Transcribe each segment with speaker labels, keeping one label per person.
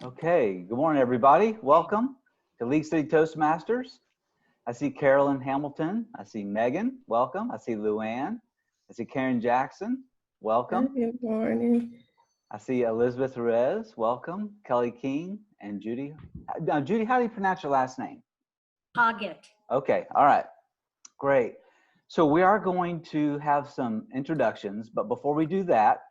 Speaker 1: Okay, good morning, everybody. Welcome to League City Toastmasters. I see Carolyn Hamilton. I see Megan. Welcome. I see Luann. I see Karen Jackson. Welcome.
Speaker 2: Good morning.
Speaker 1: I see Elizabeth Reyes. Welcome. Kelly King and Judy. Now, Judy, how do you pronounce your last name?
Speaker 3: Hoggett.
Speaker 1: Okay, all right, great. So we are going to have some introductions, but before we do that,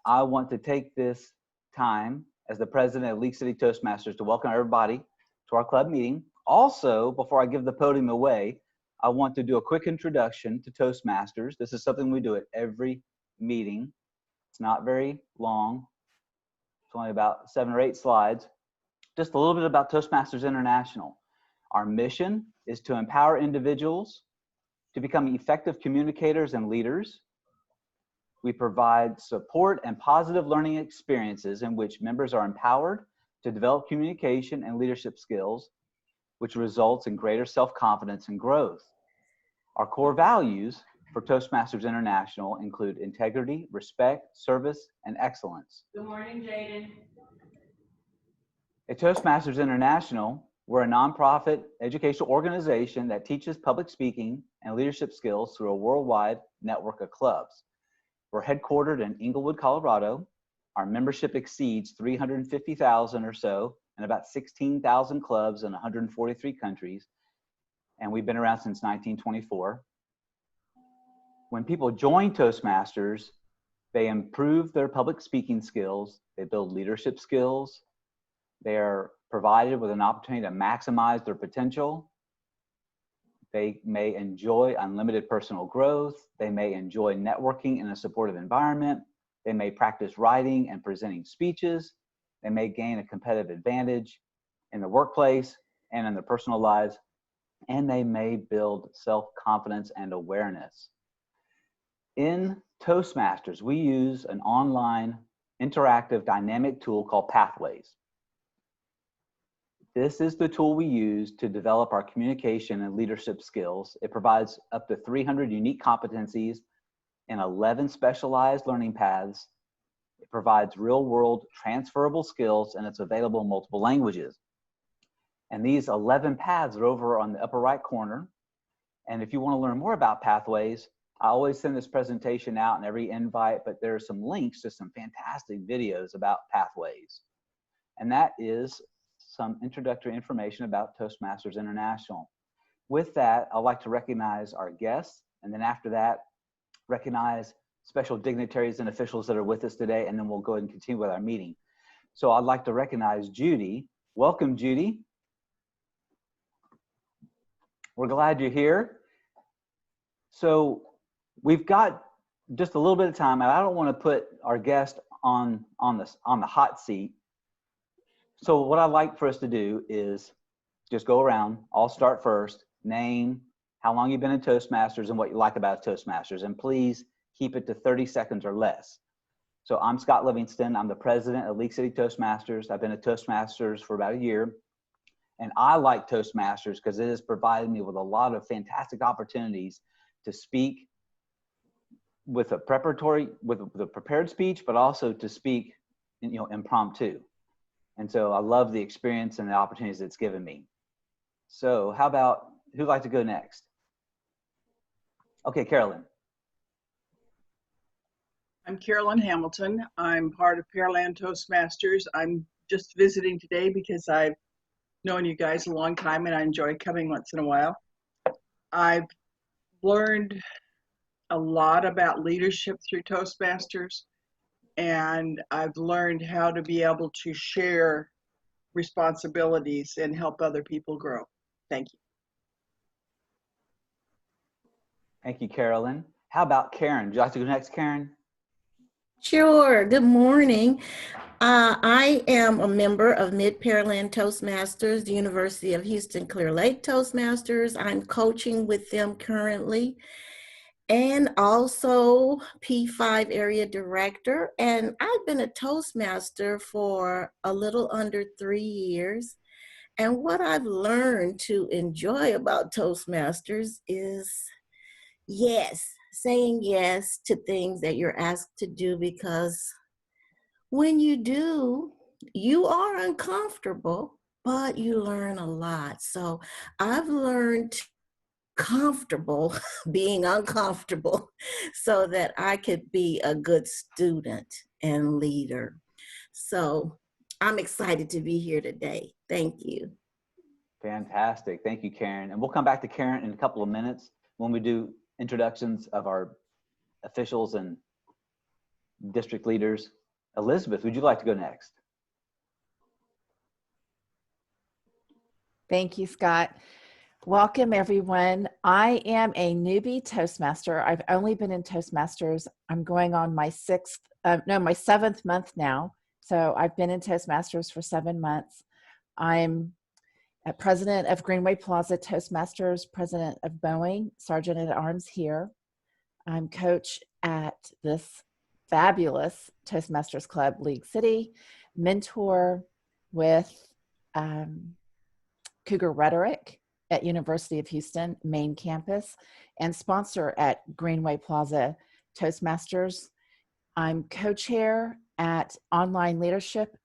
Speaker 1: I want to take this time as the president of League City Toastmasters to welcome everybody to our club meeting. Also, before I give the podium away, I want to do a quick introduction to Toastmasters. This is something we do at every meeting. It's not very long. It's only about 7 or 8 slides. Just a little bit about Toastmasters International. Our mission is to empower individuals to become effective communicators and leaders. We provide support and positive learning experiences in which members are empowered to develop communication and leadership skills, which results in greater self-confidence and growth. Our core values for Toastmasters International include integrity, respect, service, and excellence.
Speaker 3: Good morning, Jaden.
Speaker 1: At Toastmasters International, we're a nonprofit educational organization that teaches public speaking and leadership skills through a worldwide network of clubs. We're headquartered in Inglewood, Colorado. Our membership exceeds 350,000 or so, and about 16,000 clubs in 143 countries. And we've been around since 1924. When people join Toastmasters, they improve their public speaking skills, they build leadership skills, they're provided with an opportunity to maximize their potential. They may enjoy unlimited personal growth. They may enjoy networking in a supportive environment. They may practice writing and presenting speeches. They may gain a competitive advantage in the workplace and in their personal lives. And they may build self-confidence and awareness. In Toastmasters, we use an online interactive dynamic tool called Pathways. This is the tool we use to develop our communication and leadership skills. It provides up to 300 unique competencies and 11 specialized learning paths. It provides real-world transferable skills, and it's available in multiple languages. And these 11 paths are over on the upper right corner. And if you want to learn more about Pathways, I always send this presentation out in every invite, but there are some links to some fantastic videos about Pathways. And that is some introductory information about Toastmasters International. With that, I'd like to recognize our guests, and then after that, recognize special dignitaries and officials that are with us today, and then we'll go ahead and continue with our meeting. So I'd like to recognize Judy. Welcome, Judy. We're glad you're here. So we've got just a little bit of time, and I don't want to put our guest on the hot seat. So what I'd like for us to do is just go around. I'll start first. Name, how long you've been in Toastmasters, and what you like about Toastmasters. And please keep it to 30 seconds or less. So I'm Scott Livingston. I'm the president of League City Toastmasters. I've been at Toastmasters for about a year. And I like Toastmasters because it has provided me with a lot of fantastic opportunities to speak with a prepared speech, but also to speak, impromptu. And so I love the experience and the opportunities it's given me. So how about, who'd like to go next? Okay, Carolyn.
Speaker 4: I'm Carolyn Hamilton. I'm part of Pearland Toastmasters. I'm just visiting today because I've known you guys a long time and I enjoy coming once in a while. I've learned a lot about leadership through Toastmasters, and I've learned how to be able to share responsibilities and help other people grow. Thank you.
Speaker 1: Thank you, Carolyn. How about Karen? Would you like to go next, Karen?
Speaker 2: Sure. Good morning. I am a member of Mid-Pearland Toastmasters, the University of Houston Clear Lake Toastmasters. I'm coaching with them currently, and also P5 area director. And I've been a Toastmaster for a little under 3 years. And what I've learned to enjoy about Toastmasters is, saying yes to things that you're asked to do, because when you do, you are uncomfortable, but you learn a lot. So I've learned comfortable being uncomfortable so that I could be a good student and leader. So I'm excited to be here today. Thank you.
Speaker 1: Fantastic. Thank you, Karen. And we'll come back to Karen in a couple of minutes when we do introductions of our officials and district leaders. Elizabeth, would you like to go next?
Speaker 5: Thank you, Scott. Welcome, everyone. I am a newbie Toastmaster. I've only been in Toastmasters. I'm going on my my 7th month now. So I've been in Toastmasters for 7 months. I'm a president of Greenway Plaza Toastmasters, president of Boeing, sergeant at arms here. I'm coach at this fabulous Toastmasters Club, League City, mentor with Cougar Rhetoric at University of Houston, main campus, and sponsor at Greenway Plaza Toastmasters. I'm co-chair at online leadership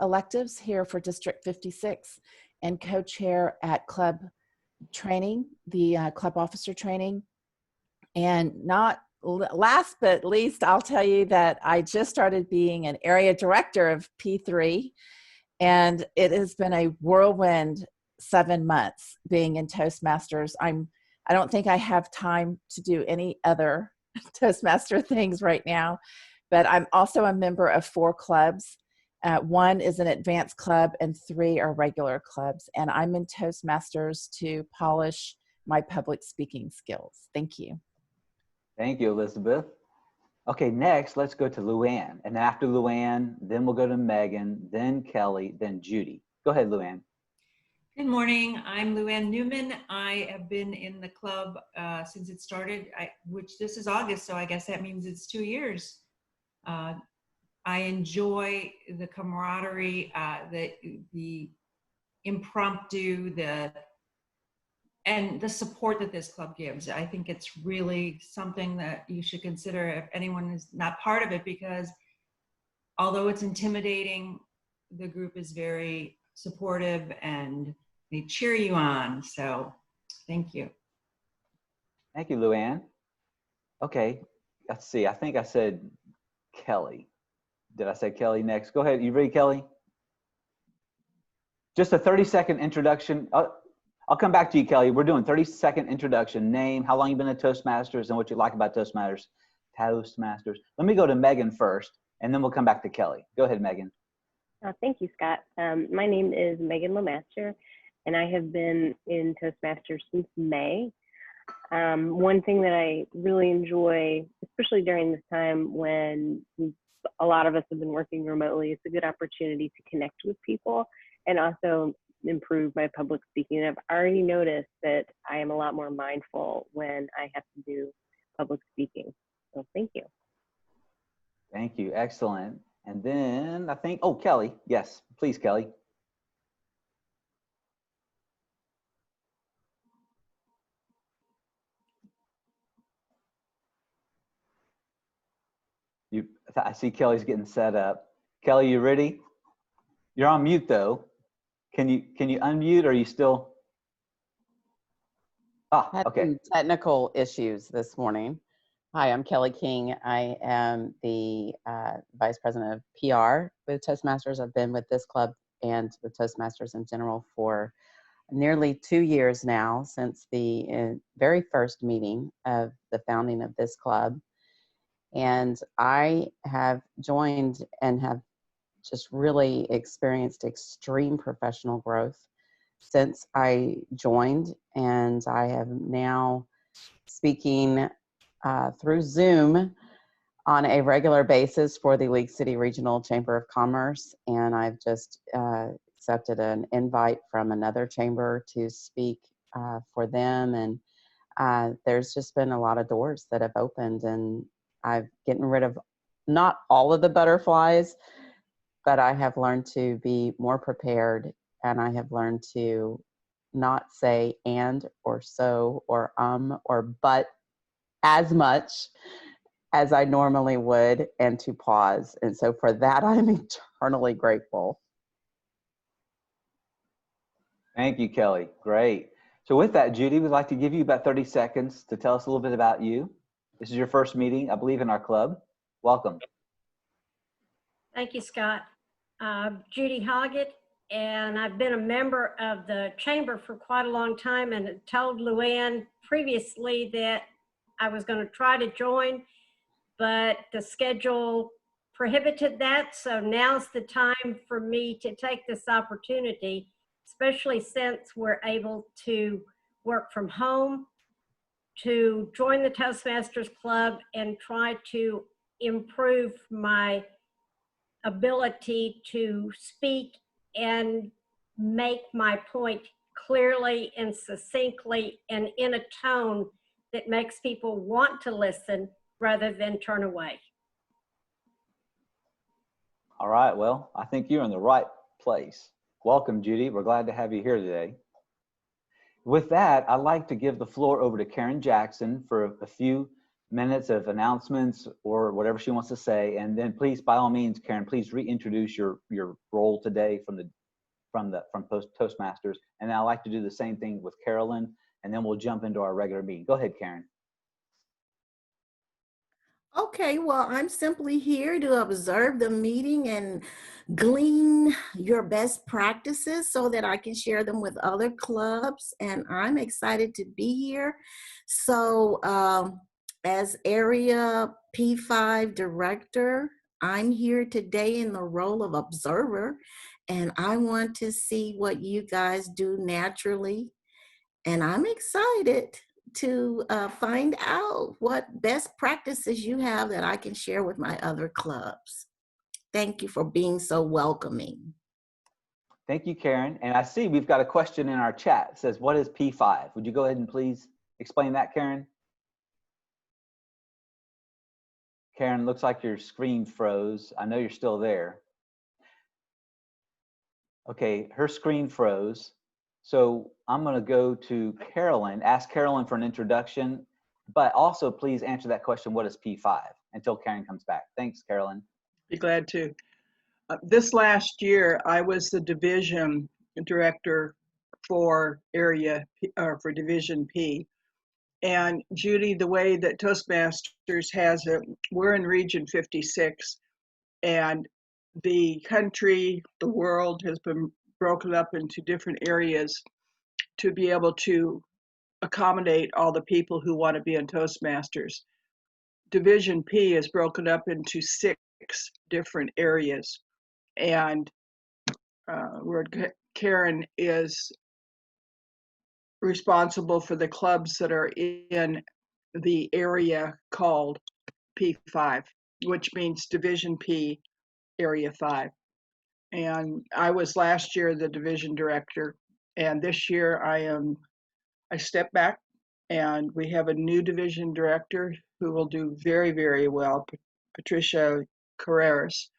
Speaker 5: electives here for District 56 and co-chair at club training, the club officer training. And not last but least, I'll tell you that I just started being an area director of P3, and it has been a whirlwind 7 months being in Toastmasters. I don't think I have time to do any other Toastmaster things right now, but I'm also a member of 4 clubs. 1 is an advanced club and 3 are regular clubs. And I'm in Toastmasters to polish my public speaking skills. Thank you.
Speaker 1: Thank you, Elizabeth. Okay, next, let's go to Luann. And after Luann, then we'll go to Megan, then Kelly, then Judy. Go ahead, Luann.
Speaker 3: Good morning. I'm Luann Newman. I have been in the club since it started, which this is August, so I guess that means it's 2 years. I enjoy the camaraderie, the impromptu, and the support that this club gives. I think it's really something that you should consider if anyone is not part of it, because although it's intimidating, the group is very supportive and they cheer you on. So thank you.
Speaker 1: Thank you, Luann. Okay, let's see. I think I said Kelly. Did I say Kelly next? Go ahead. You ready, Kelly? Just a 30-second introduction. I'll come back to you, Kelly. We're doing 30-second introduction. Name, how long you've been at Toastmasters, and what you like about Toastmasters. Let me go to Megan first, and then we'll come back to Kelly. Go ahead, Megan.
Speaker 6: Thank you, Scott. My name is Megan Lemaster, and I have been in Toastmasters since May. One thing that I really enjoy, especially during this time when a lot of us have been working remotely, it's a good opportunity to connect with people and also improve my public speaking. I've already noticed that I am a lot more mindful when I have to do public speaking. So thank you.
Speaker 1: Thank you. Excellent. And then I think, oh, Kelly. Yes, please, Kelly. I see Kelly's getting set up. Kelly, you ready? You're on mute though. Can you unmute, or are you still?
Speaker 7: Had
Speaker 1: Okay.
Speaker 7: some technical issues this morning. Hi, I'm Kelly King. I am the Vice President of PR with Toastmasters. I've been with this club and with Toastmasters in general for nearly 2 years now, since the very first meeting of the founding of this club. And I have joined and have just really experienced extreme professional growth since I joined, and I am now speaking through Zoom on a regular basis for the League City Regional Chamber of Commerce, and I've just accepted an invite from another chamber to speak for them, and there's just been a lot of doors that have opened, and I've gotten rid of not all of the butterflies, but I have learned to be more prepared, and I have learned to not say and or so or or but as much. as I normally would and to pause. And so for that, I'm eternally grateful.
Speaker 1: Thank you, Kelly. Great. So with that, Judy, we'd like to give you about 30 seconds to tell us a little bit about you. This is your first meeting, I believe, in our club. Welcome.
Speaker 8: Thank you, Scott. Judy Hoggett, and I've been a member of the chamber for quite a long time, and told Luann previously that I was going to try to join, but the schedule prohibited that. So now's the time for me to take this opportunity, especially since we're able to work from home, to join the Toastmasters Club and try to improve my ability to speak and make my point clearly and succinctly and in a tone that makes people want to listen rather than turn away.
Speaker 1: All right, well, I think you're in the right place. Welcome, Judy. We're glad to have you here today. With that, I'd like to give the floor over to Karen Jackson for a few minutes of announcements or whatever she wants to say. And then please, by all means, Karen, please reintroduce your role today from Toastmasters. And I'd like to do the same thing with Carolyn, and then we'll jump into our regular meeting. Go ahead, Karen.
Speaker 2: Okay, well, I'm simply here to observe the meeting and glean your best practices so that I can share them with other clubs. And I'm excited to be here. So as Area P5 Director, I'm here today in the role of observer, and I want to see what you guys do naturally. And I'm excited to find out what best practices you have that I can share with my other clubs. Thank you for being so welcoming.
Speaker 1: Thank you, Karen. And I see we've got a question in our chat. It says, what is P5? Would you go ahead and please explain that, Karen? Karen, looks like your screen froze. I know you're still there. Okay, her screen froze. So I'm going to go to Carolyn, ask Carolyn for an introduction, but also please answer that question, what is P5, until Karen comes back. Thanks, Carolyn.
Speaker 4: Be glad to. This last year, I was the division director for for Division P. And Judy, the way that Toastmasters has it, we're in Region 56, and the country, the world has been broken up into different areas to be able to accommodate all the people who want to be in Toastmasters. Division P is broken up into 6 different areas, and where Karen is responsible for the clubs that are in the area called P5, which means Division P, Area 5. And I was last year the division director, and this year I stepped back, and we have a new division director who will do very, very well, Patricia Carreras,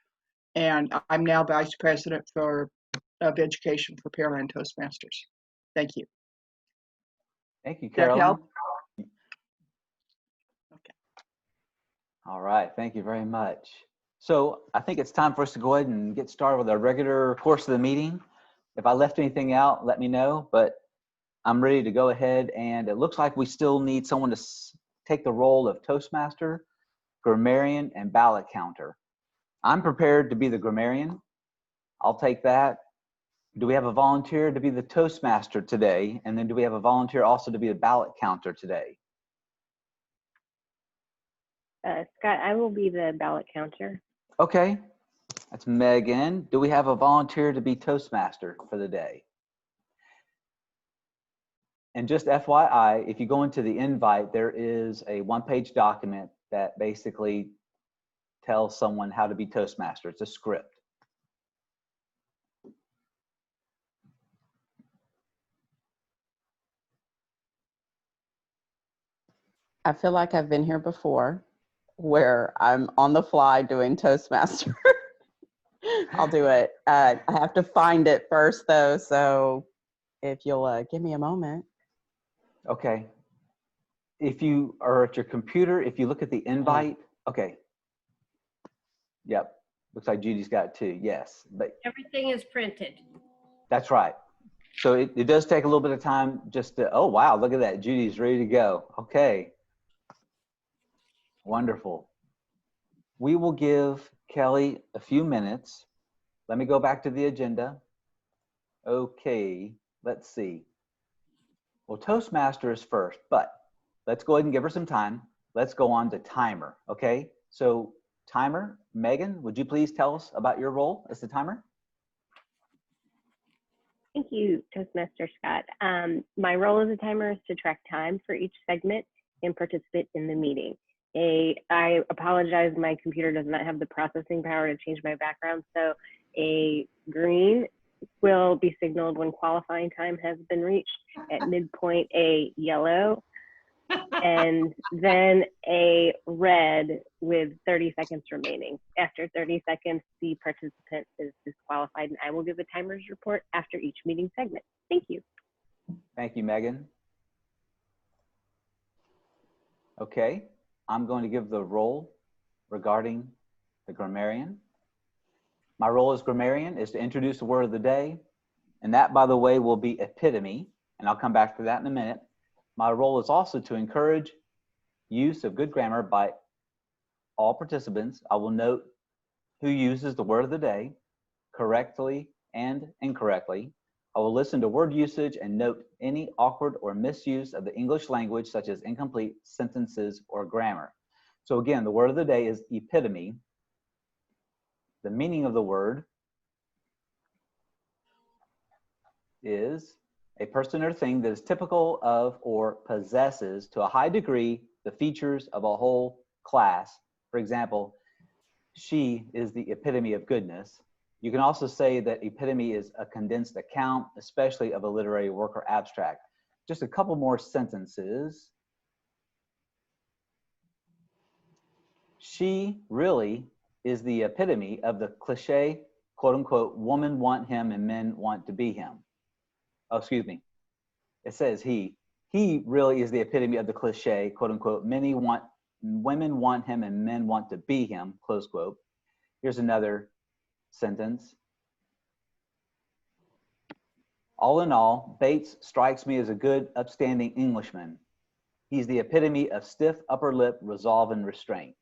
Speaker 4: and I'm now vice president of education for Pearland Toastmasters. Thank you.
Speaker 1: Thank you,
Speaker 4: Does that
Speaker 1: Carolyn.
Speaker 4: help? Okay.
Speaker 1: All right, thank you very much. So I think it's time for us to go ahead and get started with our regular course of the meeting. If I left anything out, let me know, but I'm ready to go ahead, and it looks like we still need someone to take the role of Toastmaster, grammarian, and ballot counter. I'm prepared to be the grammarian. I'll take that. Do we have a volunteer to be the Toastmaster today? And then do we have a volunteer also to be the ballot counter today?
Speaker 6: Scott, I will be the ballot counter.
Speaker 1: Okay, that's Megan. Do we have a volunteer to be Toastmaster for the day? And just FYI, if you go into the invite, there is a one-page document that basically tells someone how to be Toastmaster. It's a script.
Speaker 7: I feel like I've been here before where I'm on the fly doing Toastmaster. I'll do it. I have to find it first though. So if you'll give me a moment.
Speaker 1: Okay. If you are at your computer, if you look at the invite, Okay. Yep. Looks like Judy's got it too. Yes, but
Speaker 8: Everything is printed.
Speaker 1: that's right. So it does take a little bit of time just to, oh, wow, look at that. Judy's ready to go. Okay. Wonderful. We will give Kelly a few minutes. Let me go back to the agenda. Okay, let's see. Well, Toastmaster is first, but let's go ahead and give her some time. Let's go on to timer, okay? So timer, Megan, would you please tell us about your role as the timer?
Speaker 6: Thank you, Toastmaster Scott. My role as a timer is to track time for each segment and participate in the meeting. I apologize, my computer does not have the processing power to change my background, so a green will be signaled when qualifying time has been reached. At midpoint, a yellow, and then a red with 30 seconds remaining. After 30 seconds, the participant is disqualified, and I will give a timer's report after each meeting segment. Thank you.
Speaker 1: Thank you, Megan. Okay, I'm going to give the role regarding the grammarian. My role as grammarian is to introduce the word of the day, and that, by the way, will be epitome, and I'll come back to that in a minute. My role is also to encourage use of good grammar by all participants. I will note who uses the word of the day correctly and incorrectly. I will listen to word usage and note any awkward or misuse of the English language, such as incomplete sentences or grammar. So again, the word of the day is epitome. The meaning of the word is a person or thing that is typical of or possesses to a high degree the features of a whole class. For example, she is the epitome of goodness. You can also say that epitome is a condensed account, especially of a literary work or abstract. Just a couple more sentences. She really is the epitome of the cliche, quote unquote, women want him and men want to be him. Oh, excuse me. It says he. He really is the epitome of the cliche, quote unquote, women want him and men want to be him, close quote. Here's another sentence. All in all, Bates strikes me as a good, upstanding Englishman. He's the epitome of stiff upper lip, resolve, and restraint.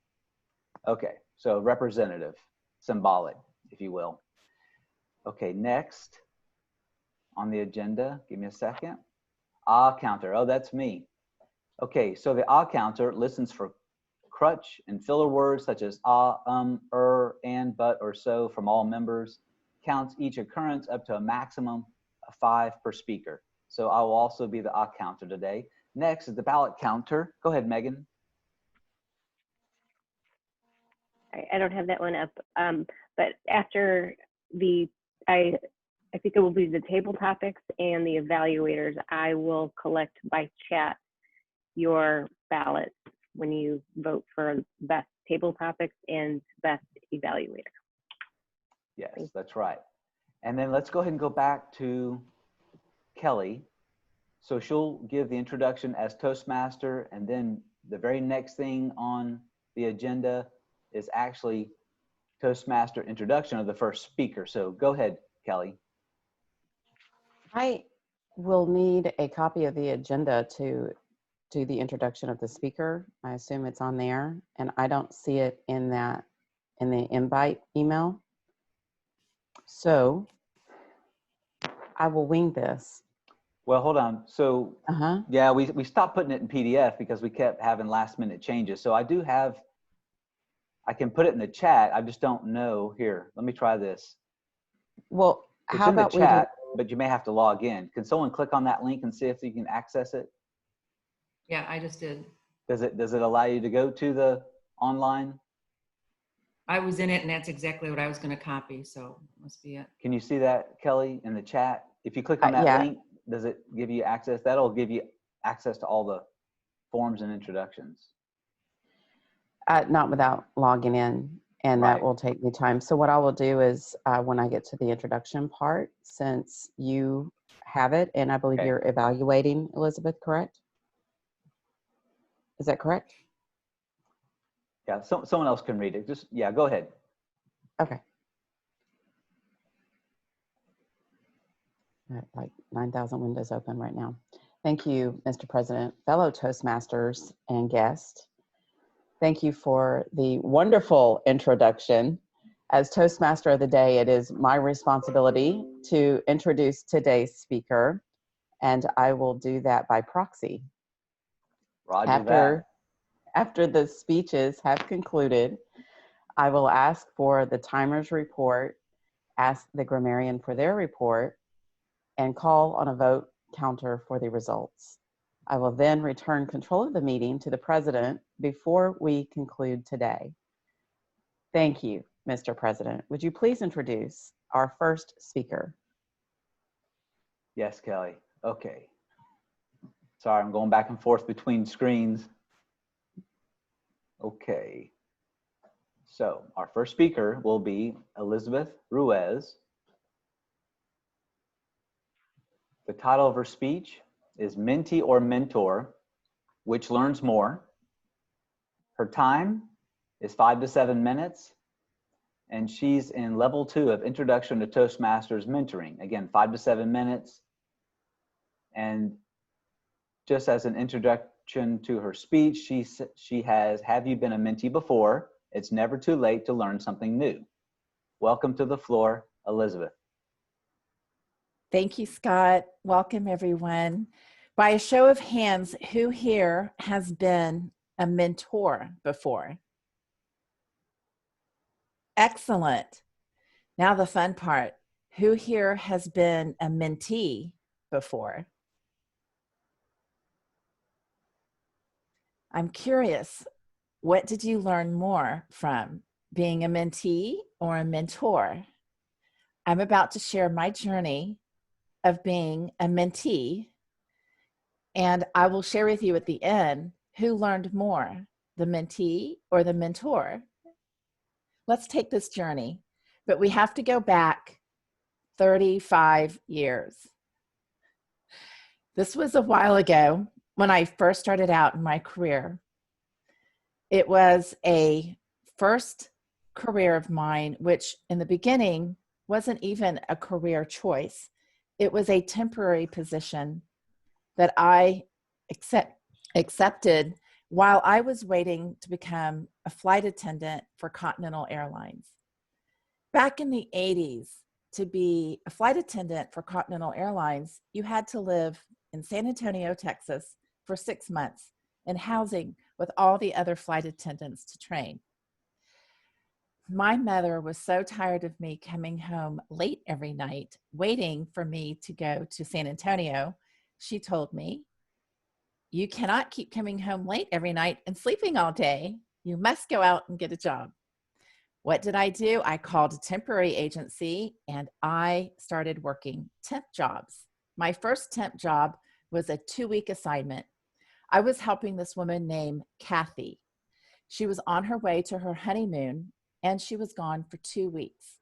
Speaker 1: Okay, so representative, symbolic, if you will. Okay, next on the agenda, give me a second. Ah counter, oh, that's me. Okay, so the ah counter listens for crutch and filler words such as and, but, or so from all members, counts each occurrence up to a maximum of 5 per speaker. So I will also be the ah counter today. Next is the ballot counter. Go ahead, Megan.
Speaker 6: I don't have that one up, but after I think it will be the table topics and the evaluators. I will collect by chat your ballots when you vote for best table topics and best evaluator.
Speaker 1: Yes, that's right. And then let's go ahead and go back to Kelly. So she'll give the introduction as Toastmaster, and then the very next thing on the agenda is actually Toastmaster introduction of the first speaker. So go ahead, Kelly.
Speaker 7: I will need a copy of the agenda to do the introduction of the speaker. I assume it's on there, and I don't see it in the invite email. So I will wing this.
Speaker 1: Well, hold on. So yeah, we stopped putting it in PDF because we kept having last minute changes. So I do have, I can put it in the chat. I just don't know. Here, let me try this.
Speaker 7: Well,
Speaker 1: it's
Speaker 7: how
Speaker 1: in the
Speaker 7: about
Speaker 1: chat, but you may have to log in. Can someone click on that link and see if you can access it?
Speaker 3: Yeah, I just did.
Speaker 1: Does it allow you to go to the online?
Speaker 3: I was in it, and that's exactly what I was going to copy, so must be it.
Speaker 1: Can you see that, Kelly, in the chat? If you click on that link, does it give you access? That'll give you access to all the forms and introductions.
Speaker 7: Not without logging in, and that will take me time. So what I will do is when I get to the introduction part, since you have it, and I believe you're evaluating, Elizabeth, correct? Is that correct?
Speaker 1: Yeah, someone else can read it. Just, yeah, go ahead.
Speaker 7: Okay. Like 9,000 windows open right now. Thank you, Mr. President, fellow Toastmasters and guests. Thank you for the wonderful introduction. As Toastmaster of the Day, it is my responsibility to introduce today's speaker, and I will do that by proxy.
Speaker 1: Roger that.
Speaker 7: After the speeches have concluded, I will ask for the timer's report, ask the grammarian for their report, and call on a vote counter for the results. I will then return control of the meeting to the president before we conclude today. Thank you, Mr. President. Would you please introduce our first speaker?
Speaker 1: Yes, Kelly. Okay. Sorry, I'm going back and forth between screens. Okay. So our first speaker will be Elizabeth Ruiz. The title of her speech is Mentee or Mentor, which learns more. Her time is 5 to 7 minutes, and she's in level 2 of Introduction to Toastmasters Mentoring. Again, 5 to 7 minutes. And just as an introduction to her speech, she has, have you been a mentee before? It's never too late to learn something new. Welcome to the floor, Elizabeth.
Speaker 5: Thank you, Scott. Welcome, everyone. By a show of hands, who here has been a mentor before? Excellent. Now the fun part. Who here has been a mentee before? I'm curious, what did you learn more from, being a mentee or a mentor? I'm about to share my journey of being a mentee, and I will share with you at the end who learned more, the mentee or the mentor. Let's take this journey, but we have to go back 35 years. This was a while ago when I first started out in my career. It was a first career of mine, which in the beginning wasn't even a career choice. It was a temporary position that I accepted while I was waiting to become a flight attendant for Continental Airlines. Back in the 80s, to be a flight attendant for Continental Airlines, you had to live in San Antonio, Texas for 6 months in housing with all the other flight attendants to train. My mother was so tired of me coming home late every night, waiting for me to go to San Antonio. She told me, "You cannot keep coming home late every night and sleeping all day. You must go out and get a job." What did I do? I called a temporary agency and I started working temp jobs. My first temp job was a 2-week assignment. I was helping this woman named Kathy. She was on her way to her honeymoon and she was gone for 2 weeks.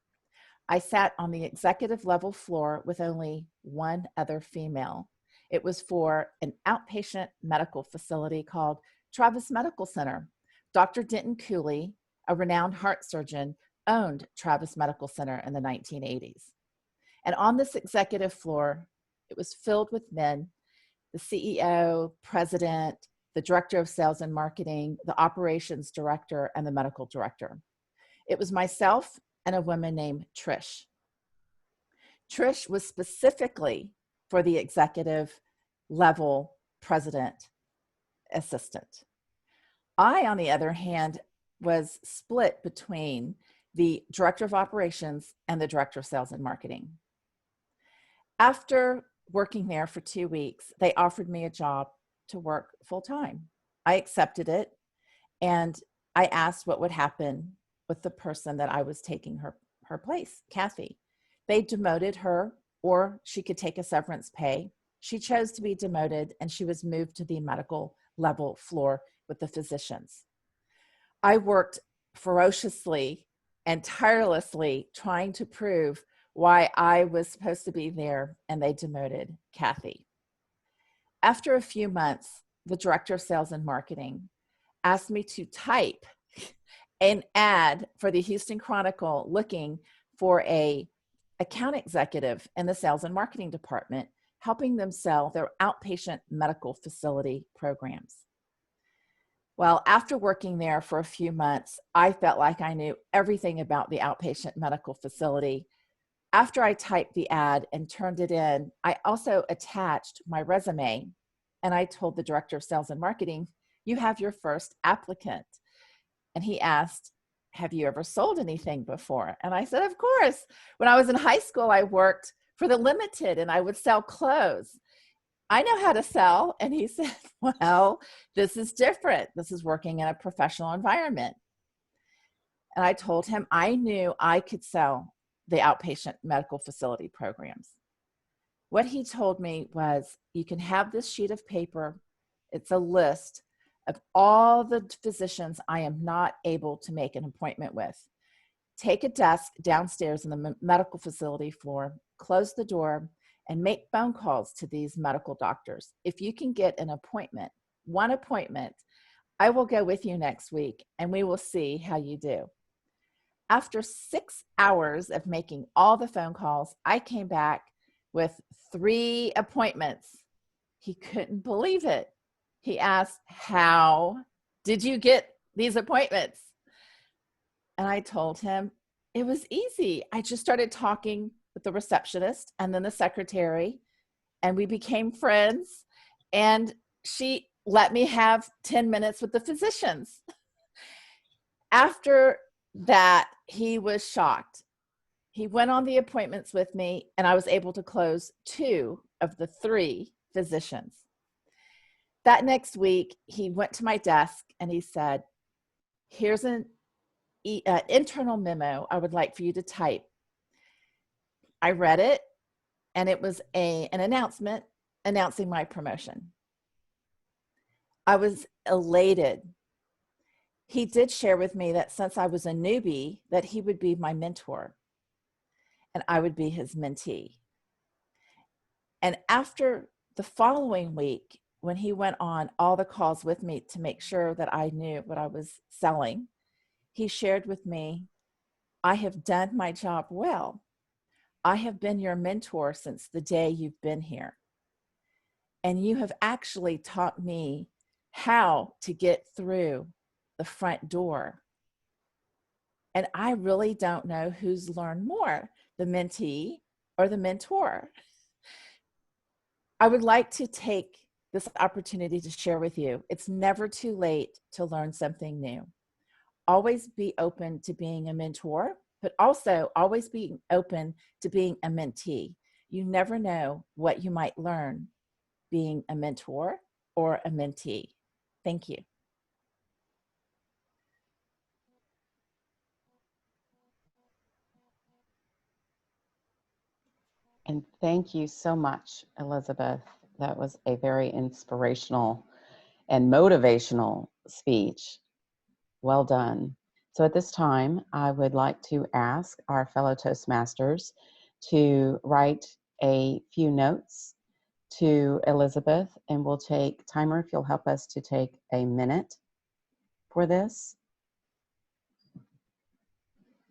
Speaker 5: I sat on the executive level floor with only one other female. It was for an outpatient medical facility called Travis Medical Center. Dr. Denton Cooley, a renowned heart surgeon, owned Travis Medical Center in the 1980s. And on this executive floor, it was filled with men, the CEO, president, the director of sales and marketing, the operations director, and the medical director. It was myself and a woman named Trish. Trish was specifically for the executive level president assistant. I, on the other hand, was split between the director of operations and the director of sales and marketing. After working there for 2 weeks, they offered me a job to work full-time. I accepted it, and I asked what would happen with the person that I was taking her place, Kathy. They demoted her, or she could take a severance pay. She chose to be demoted, and she was moved to the medical level floor with the physicians. I worked ferociously and tirelessly trying to prove why I was supposed to be there, and they demoted Kathy. After a few months, the director of sales and marketing asked me to type an ad for the Houston Chronicle looking for a account executive in the sales and marketing department, helping them sell their outpatient medical facility programs. Well, after working there for a few months, I felt like I knew everything about the outpatient medical facility. After I typed the ad and turned it in, I also attached my resume, and I told the director of sales and marketing, "You have your first applicant." And he asked, "Have you ever sold anything before?" And I said, "Of course. When I was in high school, I worked for the Limited and I would sell clothes. I know how to sell." And he said, "Well, this is different. This is working in a professional environment." And I told him I knew I could sell the outpatient medical facility programs. What he told me was, "You can have this sheet of paper. It's a list of all the physicians I am not able to make an appointment with. Take a desk downstairs in the medical facility floor, close the door, and make phone calls to these medical doctors. If you can get an appointment, one appointment, I will go with you next week and we will see how you do." After 6 hours of making all the phone calls, I came back with 3 appointments. He couldn't believe it. He asked, "How did you get these appointments?" And I told him it was easy. I just started talking with the receptionist and then the secretary, and we became friends. And she let me have 10 minutes with the physicians. After that, he was shocked. He went on the appointments with me, and I was able to close 2 of the 3 physicians. That next week, he went to my desk and he said, "Here's an internal memo I would like for you to type." I read it, and it was an announcement announcing my promotion. I was elated. He did share with me that since I was a newbie, that he would be my mentor and I would be his mentee. And after the following week, when he went on all the calls with me to make sure that I knew what I was selling, he shared with me, "I have done my job well. I have been your mentor since the day you've been here. And you have actually taught me how to get through the front door. And I really don't know who's learned more, the mentee or the mentor." I would like to take this opportunity to share with you, it's never too late to learn something new. Always be open to being a mentor, but also always be open to being a mentee. You never know what you might learn being a mentor or a mentee. Thank you.
Speaker 7: And thank you so much, Elizabeth. That was a very inspirational and motivational speech. Well done. So at this time, I would like to ask our fellow Toastmasters to write a few notes to Elizabeth, and we'll take timer if you'll help us to take a minute for this.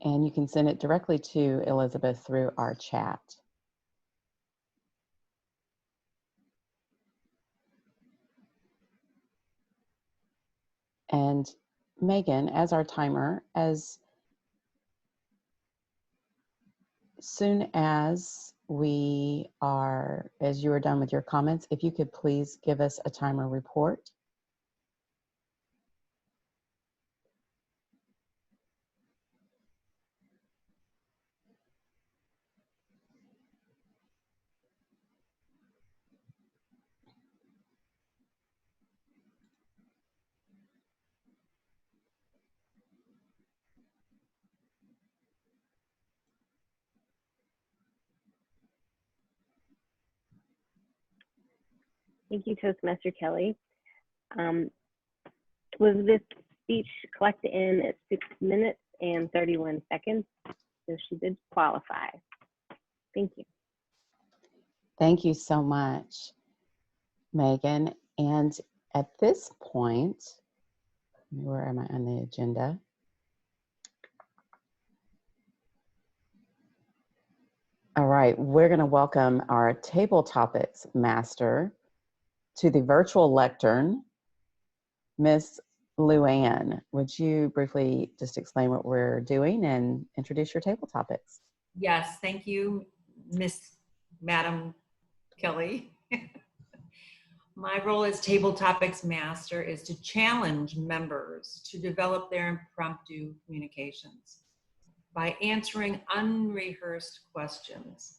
Speaker 7: And you can send it directly to Elizabeth through our chat. And Megan, as our timer, as soon as you are done with your comments, if you could please give us a timer report.
Speaker 6: Thank you, Toastmaster Kelly. Elizabeth's speech clocked in at 6 minutes and 31 seconds, so she did qualify. Thank you.
Speaker 7: Thank you so much, Megan. And at this point, Where am I on the agenda? All right, we're going to welcome our table topics master to the virtual lectern, Miss Luann. Would you briefly just explain what we're doing and introduce your table topics?
Speaker 3: Yes, thank you, Madam Kelly. My role as Table Topics Master is to challenge members to develop their impromptu communications by answering unrehearsed questions.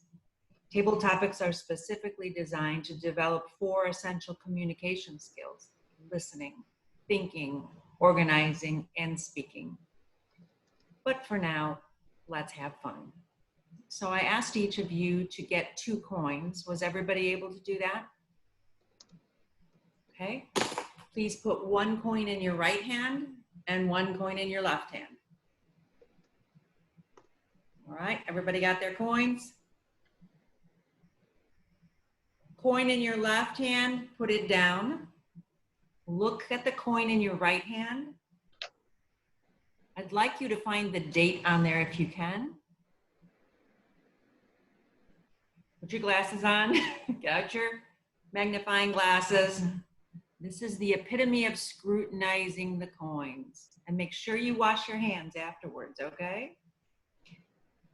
Speaker 3: Table topics are specifically designed to develop 4 essential communication skills: listening, thinking, organizing, and speaking. But for now, let's have fun. So I asked each of you to get 2 coins. Was everybody able to do that? Okay. Please put 1 coin in your right hand and 1 coin in your left hand. All right, everybody got their coins? Coin in your left hand, put it down. Look at the coin in your right hand. I'd like you to find the date on there if you can. Put your glasses on, get out your magnifying glasses. This is the epitome of scrutinizing the coins. And make sure you wash your hands afterwards, okay?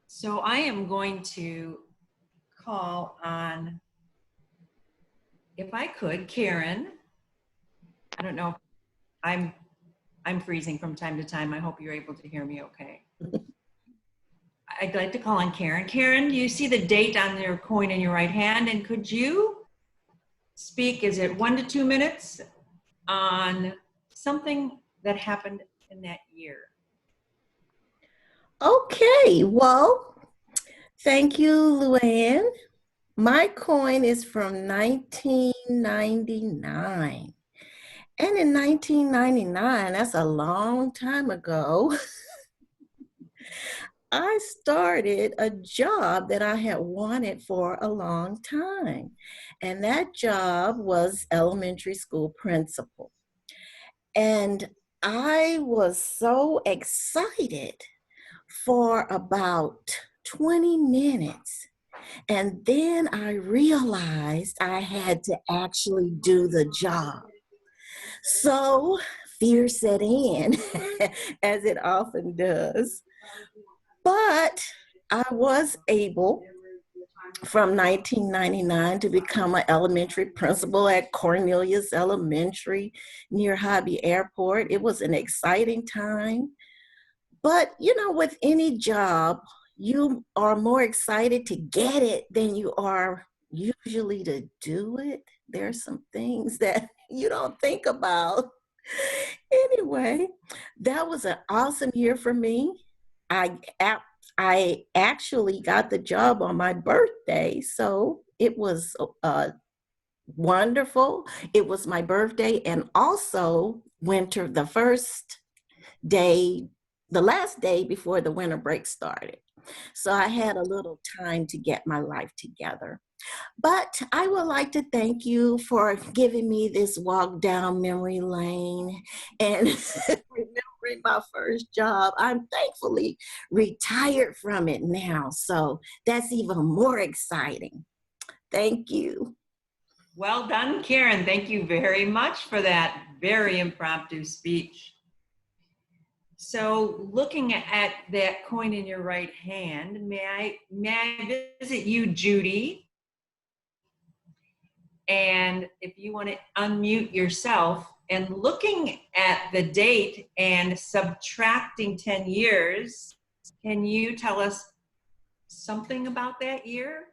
Speaker 3: So I am going to call on, if I could, Karen. I don't know, I'm freezing from time to time. I hope you're able to hear me okay. I'd like to call on Karen. Karen, do you see the date on your coin in your right hand? And could you speak, is it 1 to 2 minutes, on something that happened in that year?
Speaker 2: Okay, well, thank you, Luann. My coin is from 1999. And in 1999, that's a long time ago, I started a job that I had wanted for a long time. And that job was elementary school principal. And I was so excited for about 20 minutes. And then I realized I had to actually do the job. So fear set in, as it often does. But I was able, from 1999, to become an elementary principal at Cornelius Elementary near Hobby Airport. It was an exciting time. But, you know, with any job, you are more excited to get it than you are usually to do it. There's some things that you don't think about. Anyway, that was an awesome year for me. I actually got the job on my birthday, so it was wonderful. It was my birthday and also winter, the last day before the winter break started. So I had a little time to get my life together. But I would like to thank you for giving me this walk down memory lane and remembering my first job. I'm thankfully retired from it now, so that's even more exciting. Thank you.
Speaker 3: Well done, Karen. Thank you very much for that very impromptu speech. So looking at that coin in your right hand, may I visit you, Judy? And if you want to unmute yourself, and looking at the date and subtracting 10 years, can you tell us something about that year?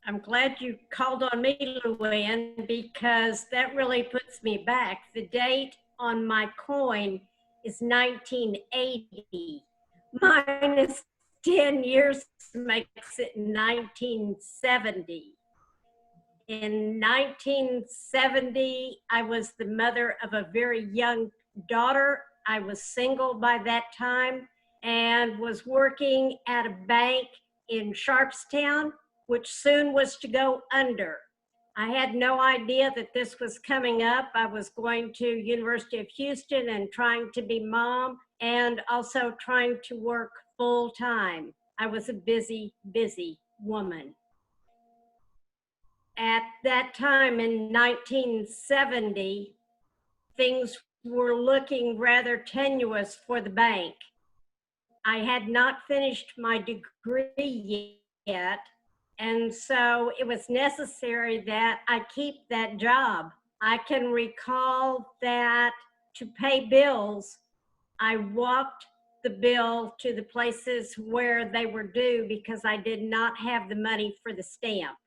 Speaker 8: I'm glad you called on me, Luann, because that really puts me back. The date on my coin is 1980. Minus 10 years makes it 1970. In 1970, I was the mother of a very young daughter. I was single by that time and was working at a bank in Sharpstown, which soon was to go under. I had no idea that this was coming up. I was going to University of Houston and trying to be mom and also trying to work full time. I was a busy, busy woman. At that time in 1970, things were looking rather tenuous for the bank. I had not finished my degree yet, and so it was necessary that I keep that job. I can recall that to pay bills, I walked the bill to the places where they were due because I did not have the money for the stamp.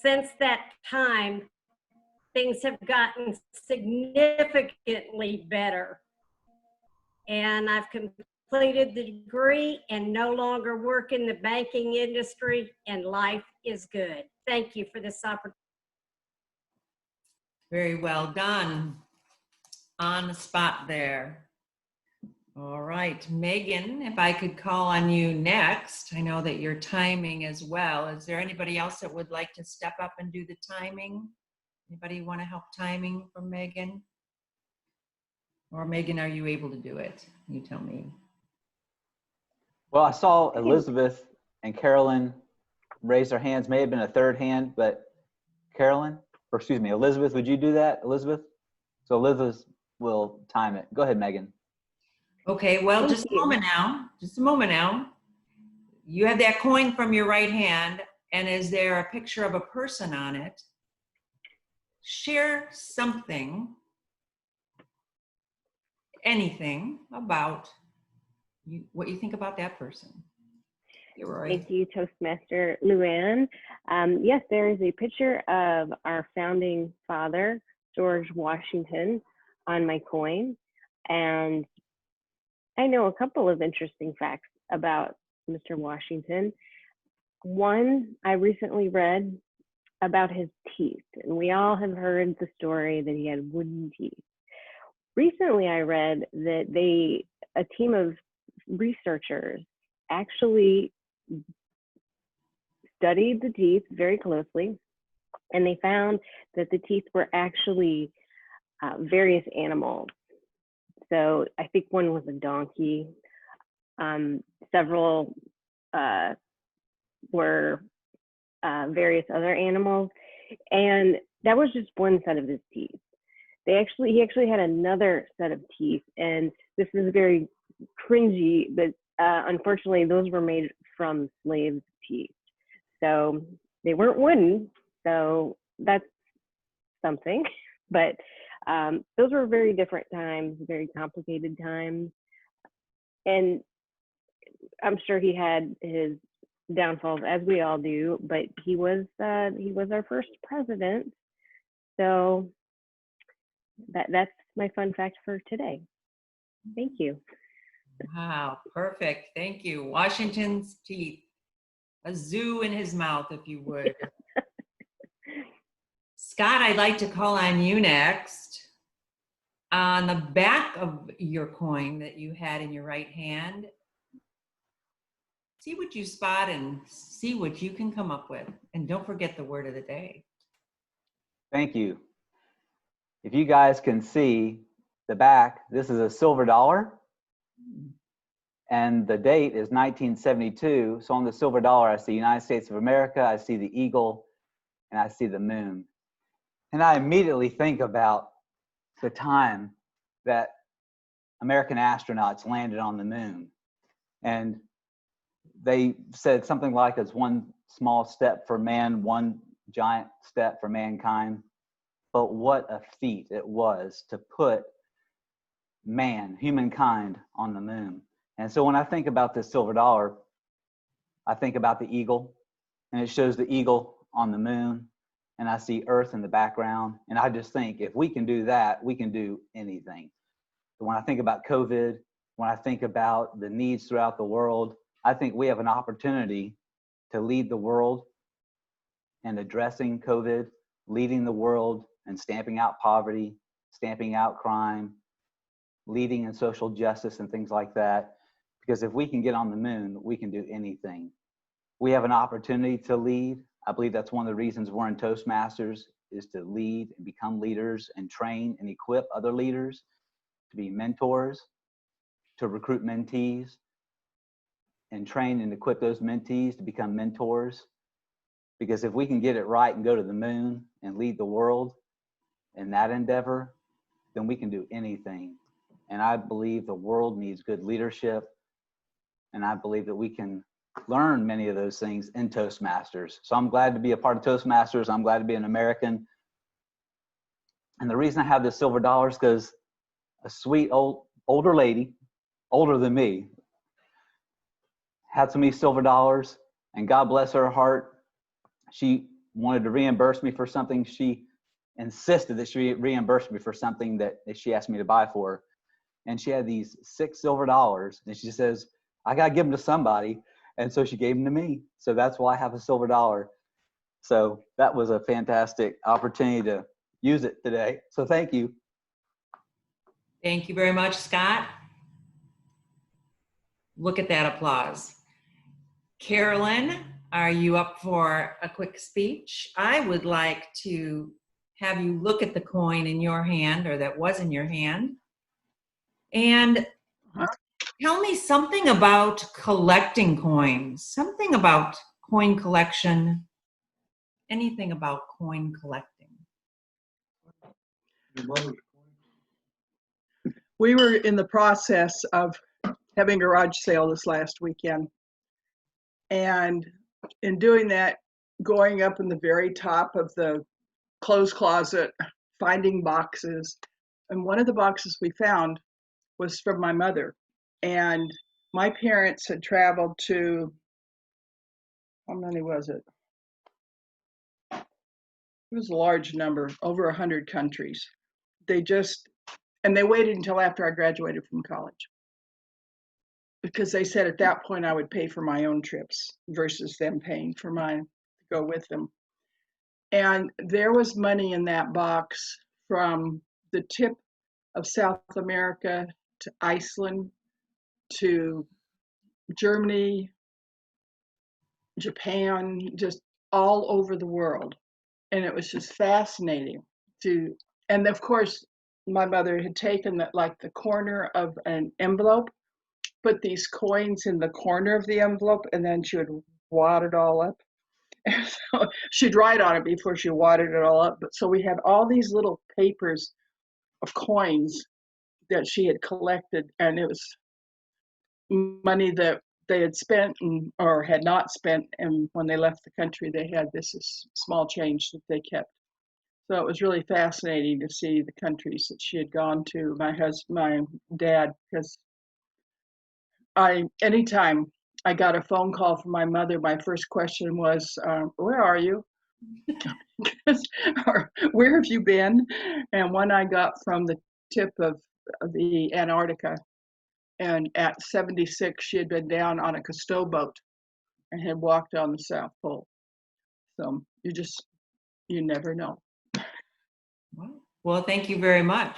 Speaker 8: Since that time, things have gotten significantly better. And I've completed the degree and no longer work in the banking industry, and life is good. Thank you for this opportunity.
Speaker 3: Very well done. On the spot there. All right, Megan, if I could call on you next. I know that you're timing as well. Is there anybody else that would like to step up and do the timing? Anybody want to help timing for Megan? Or Megan, are you able to do it? You tell me.
Speaker 1: Well, I saw Elizabeth and Carolyn raise their hands. May have been a third hand, but Elizabeth, would you do that, Elizabeth? So Elizabeth will time it. Go ahead, Megan.
Speaker 3: Okay, well,
Speaker 6: Thank
Speaker 3: just
Speaker 6: you.
Speaker 3: a moment now. You have that coin from your right hand, and is there a picture of a person on it? Share something, anything about what you think about that person.
Speaker 6: Thank you, Toastmaster Luann. Yes, there is a picture of our founding father, George Washington, on my coin. And I know a couple of interesting facts about Mr. Washington. One, I recently read about his teeth, and we all have heard the story that he had wooden teeth. Recently, I read that a team of researchers actually studied the teeth very closely, and they found that the teeth were actually various animals. So I think one was a donkey. Several were various other animals, and that was just one set of his teeth. He actually had another set of teeth, and this is very cringy, but unfortunately, those were made from slaves' teeth. So they weren't wooden, so that's something. But those were very different times, very complicated times. And I'm sure he had his downfalls, as we all do, but he was our first president. So that's my fun fact for today. Thank you.
Speaker 3: Wow, perfect. Thank you. Washington's teeth. A zoo in his mouth, if you would. Scott, I'd like to call on you next. On the back of your coin that you had in your right hand, see what you spot and see what you can come up with. And don't forget the word of the day.
Speaker 1: Thank you. If you guys can see the back, this is a silver dollar. And the date is 1972. So on the silver dollar, I see United States of America, I see the eagle, and I see the moon. And I immediately think about the time that American astronauts landed on the moon. And they said something like, it's one small step for man, one giant step for mankind. But what a feat it was to put man, humankind, on the moon. And so when I think about this silver dollar, I think about the eagle, and it shows the eagle on the moon, and I see Earth in the background. And I just think if we can do that, we can do anything. So when I think about COVID, when I think about the needs throughout the world, I think we have an opportunity to lead the world in addressing COVID, leading the world and stamping out poverty, stamping out crime, leading in social justice and things like that. Because if we can get on the moon, we can do anything. We have an opportunity to lead. I believe that's one of the reasons we're in Toastmasters, is to lead and become leaders and train and equip other leaders to be mentors, to recruit mentees, and train and equip those mentees to become mentors. Because if we can get it right and go to the moon and lead the world in that endeavor, then we can do anything. And I believe the world needs good leadership. And I believe that we can learn many of those things in Toastmasters. So I'm glad to be a part of Toastmasters. I'm glad to be an American. And the reason I have this silver dollar is because a sweet older lady, older than me, had some of these silver dollars, and God bless her heart, she wanted to reimburse me for something. She insisted that she reimburse me for something that she asked me to buy for her. And she had these 6 silver dollars, and she says, I got to give them to somebody. And so she gave them to me. So that's why I have a silver dollar. So that was a fantastic opportunity to use it today. So thank you.
Speaker 3: Thank you very much, Scott. Look at that applause. Carolyn, are you up for a quick speech? I would like to have you look at the coin in your hand, or that was in your hand, and tell me something about collecting coins, something about coin collection, anything about coin collecting.
Speaker 4: We were in the process of having a garage sale this last weekend. And in doing that, going up in the very top of the clothes closet, finding boxes. And one of the boxes we found was from my mother. And my parents had traveled to, how many was it? It was a large number, over 100 countries. They waited until after I graduated from college, because they said at that point I would pay for my own trips versus them paying for mine to go with them. And there was money in that box from the tip of South America to Iceland to Germany, Japan, just all over the world. And it was just fascinating and of course, my mother had taken the corner of an envelope, put these coins in the corner of the envelope, and then she would wad it all up. And so she'd write on it before she wadded it all up. But so we had all these little papers of coins that she had collected, and it was money that they had spent or had not spent, and when they left the country, they had this small change that they kept. So it was really fascinating to see the countries that she had gone to. My dad, because anytime I got a phone call from my mother, my first question was, where are you? Or where have you been? And one I got from the tip of the Antarctica. And at 76, she had been down on a Cousteau boat and had walked on the South Pole. So you never know.
Speaker 3: Well, thank you very much.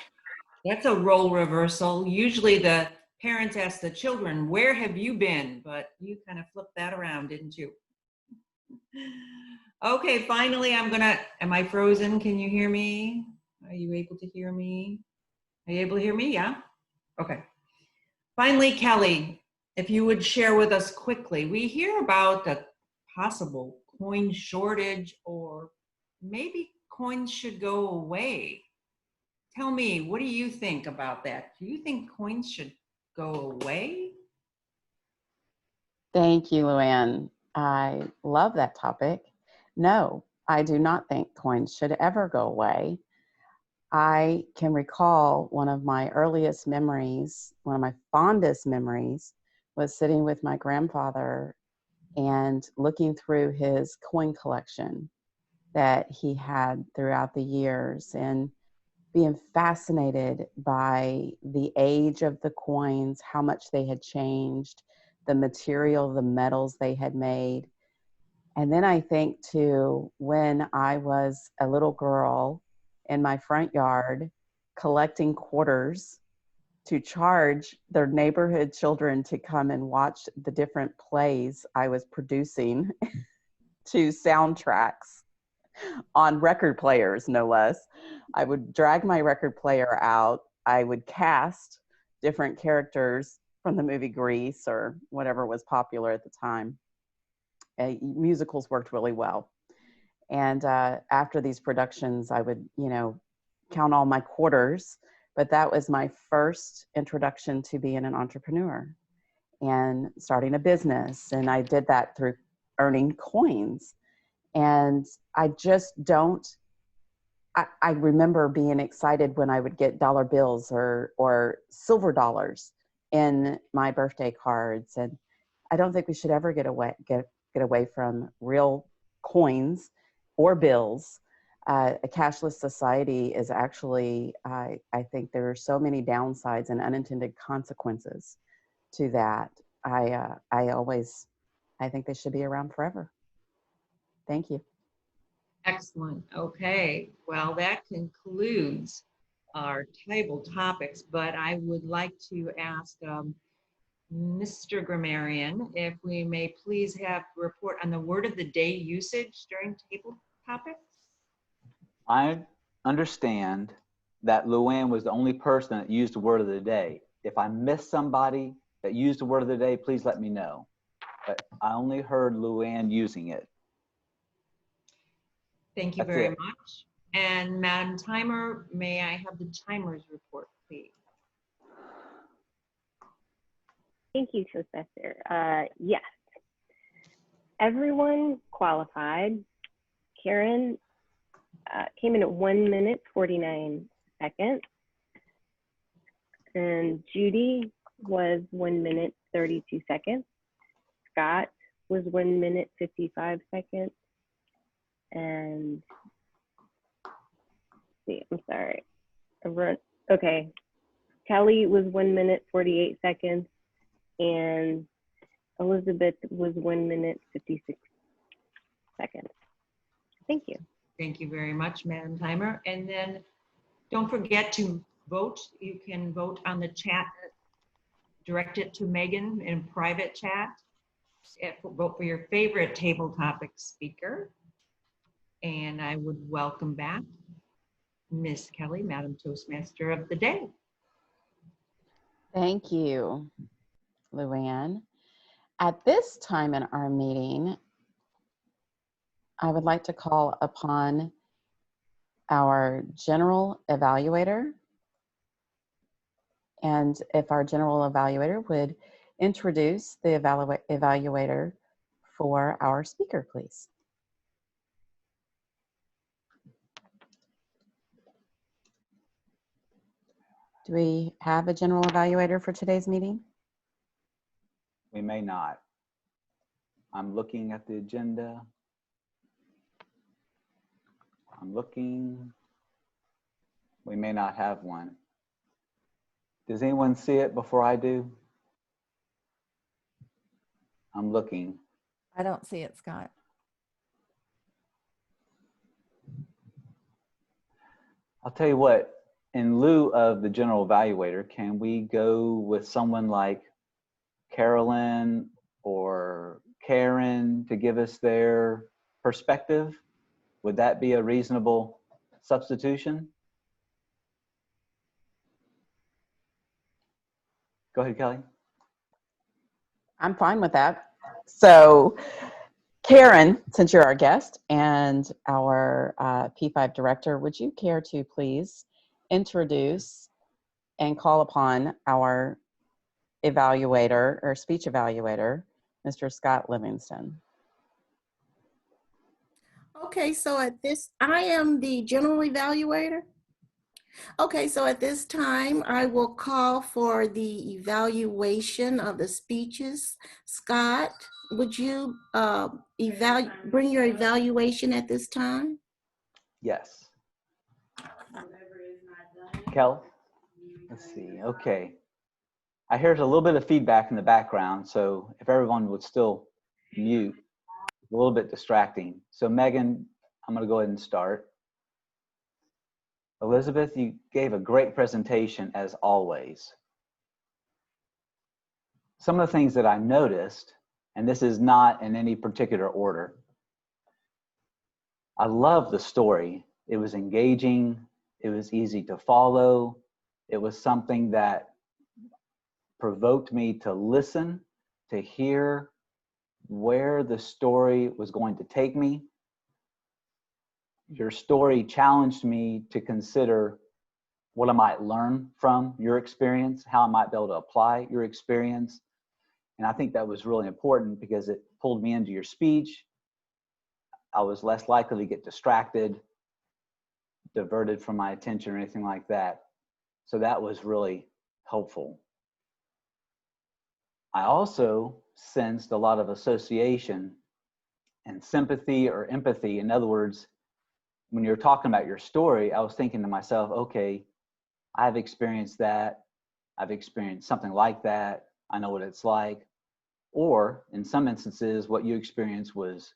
Speaker 3: That's a role reversal. Usually the parents ask the children, where have you been? But you kind of flipped that around, didn't you? Okay, finally, am I frozen? Can you hear me? Are you able to hear me? Are you able to hear me? Yeah? Okay. Finally, Kelly, if you would share with us quickly, we hear about the possible coin shortage, or maybe coins should go away. Tell me, what do you think about that? Do you think coins should go away?
Speaker 7: Thank you, Luann. I love that topic. No, I do not think coins should ever go away. I can recall one of my earliest memories, one of my fondest memories, was sitting with my grandfather and looking through his coin collection that he had throughout the years, and being fascinated by the age of the coins, how much they had changed, the material, the metals they had made. And then I think to when I was a little girl in my front yard collecting quarters to charge their neighborhood children to come and watch the different plays I was producing to soundtracks on record players, no less. I would drag my record player out. I would cast different characters from the movie Grease or whatever was popular at the time. Musicals worked really well. And after these productions, I would, count all my quarters. But that was my first introduction to being an entrepreneur and starting a business. And I did that through earning coins. And I just don't, I remember being excited when I would get dollar bills or silver dollars in my birthday cards. And I don't think we should ever get away from real coins or bills. A cashless society is actually, I think there are so many downsides and unintended consequences to that. I think they should be around forever. Thank you.
Speaker 3: Excellent. Okay. Well, that concludes our table topics, but I would like to ask Mr. Grammarian if we may please have a report on the word of the day usage during table topics.
Speaker 1: I understand that Luann was the only person that used the word of the day. If I missed somebody that used the word of the day, please let me know. But I only heard Luann using it.
Speaker 3: Thank you
Speaker 1: That's
Speaker 3: very
Speaker 1: it.
Speaker 3: much. And Madam Timer, may I have the timer's report, please?
Speaker 6: Thank you, Toastmaster. Yes, everyone qualified. Karen came in at 1 minute, 49 seconds. And Judy was 1 minute, 32 seconds. Scott was 1 minute, 55 seconds. And I'm sorry. Okay. Kelly was 1 minute, 48 seconds. And Elizabeth was 1 minute, 56 seconds. Thank you.
Speaker 3: Thank you very much, Madam Timer. And then don't forget to vote. You can vote on the chat, direct it to Megan in private chat. Vote for your favorite table topic speaker. And I would welcome back Miss Kelly, Madam Toastmaster of the Day.
Speaker 7: Thank you, Luann. At this time in our meeting, I would like to call upon our general evaluator. And if our general evaluator would introduce the evaluator for our speaker, please. Do we have a general evaluator for today's meeting?
Speaker 1: We may not. I'm looking at the agenda. I'm looking. We may not have one. Does anyone see it before I do? I'm looking.
Speaker 5: I don't see it, Scott.
Speaker 1: I'll tell you what, in lieu of the general evaluator, can we go with someone like Carolyn or Karen to give us their perspective? Would that be a reasonable substitution? Go ahead, Kelly.
Speaker 7: I'm fine with that. So Karen, since you're our guest and our P5 director, would you care to please introduce and call upon our evaluator or speech evaluator, Mr. Scott Livingston?
Speaker 2: Okay, so I am the general evaluator. Okay, so at this time, I will call for the evaluation of the speeches. Scott, would you bring your evaluation at this time?
Speaker 1: Yes. Kel? Let's see. Okay. I heard a little bit of feedback in the background, so if everyone would still mute, a little bit distracting. So Megan, I'm going to go ahead and start. Elizabeth, you gave a great presentation as always. Some of the things that I noticed, and this is not in any particular order, I love the story. It was engaging. It was easy to follow. It was something that provoked me to listen, to hear where the story was going to take me. Your story challenged me to consider what I might learn from your experience, how I might be able to apply your experience. And I think that was really important because it pulled me into your speech. I was less likely to get distracted, diverted from my attention or anything like that. So that was really helpful. I also sensed a lot of association and sympathy or empathy. In other words, when you're talking about your story, I was thinking to myself, okay, I've experienced that. I've experienced something like that. I know what it's like. Or in some instances, what you experienced was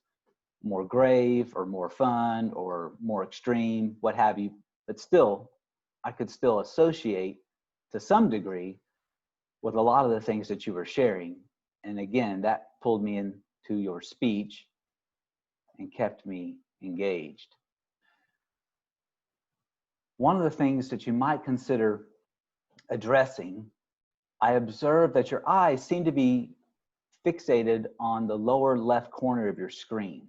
Speaker 1: more grave or more fun or more extreme, what have you. But still, I could still associate to some degree with a lot of the things that you were sharing. And again, that pulled me into your speech and kept me engaged. One of the things that you might consider addressing, I observed that your eyes seem to be fixated on the lower left corner of your screen.